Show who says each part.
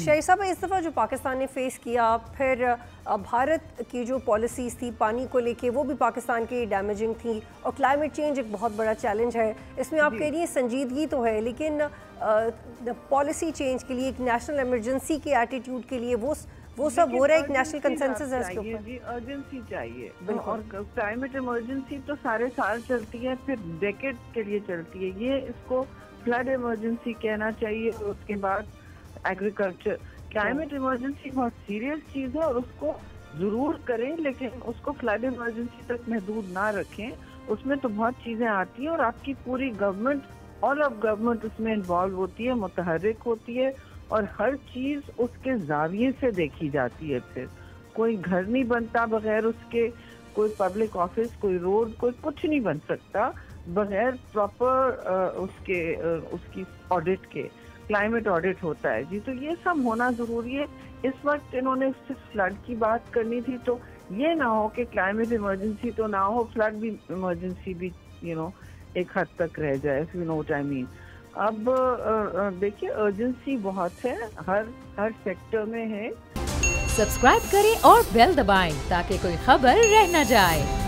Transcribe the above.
Speaker 1: शाहिद साहब, इस दफ़ा जो पाकिस्तान ने फेस किया, फिर भारत की जो पॉलिसीज़ थी पानी को लेके वो भी पाकिस्तान की डैमेजिंग थी, और क्लाइमेट चेंज एक बहुत बड़ा चैलेंज है। इसमें आप कह रही हैं संजीदगी तो है, लेकिन पॉलिसी चेंज के लिए, एक नेशनल इमरजेंसी के एटीट्यूड के लिए वो सब हो रहा है, एक नेशनल कंसेंसस है इसके ऊपर।
Speaker 2: जी, अर्जेंसी चाहिए। और क्लाइमेट इमरजेंसी तो सारे साल चलती है, फिर डेकेड के लिए चलती है। ये इसको फ्लड इमरजेंसी कहना चाहिए। और उसके बाद एग्रीकल्चर, क्लाइमेट इमरजेंसी बहुत सीरियस चीज़ है और उसको ज़रूर करें, लेकिन उसको फ्लड इमरजेंसी तक महदूद ना रखें। उसमें तो बहुत चीज़ें आती हैं और आपकी पूरी गवर्नमेंट, ऑल ऑफ गवर्नमेंट उसमें इन्वॉल्व होती है, मुतहर्रिक होती है, और हर चीज़ उसके जाविये से देखी जाती है। फिर कोई घर नहीं बनता बगैर उसके, कोई पब्लिक ऑफिस, कोई रोड, कोई कुछ नहीं बन सकता बगैर प्रॉपर उसकी ऑडिट के। क्लाइमेट ऑडिट होता है जी, तो ये सब होना ज़रूरी है। इस वक्त इन्होंने सिर्फ फ्लड की बात करनी थी, तो ये ना हो कि क्लाइमेट इमरजेंसी तो ना हो, फ्लड भी इमरजेंसी भी एक हद तक रह जाए, if you know what I mean. अब देखिए, अर्जेंसी बहुत है, हर सेक्टर में है।
Speaker 3: सब्सक्राइब करें और बेल दबाएं ताकि कोई खबर रह न जाए।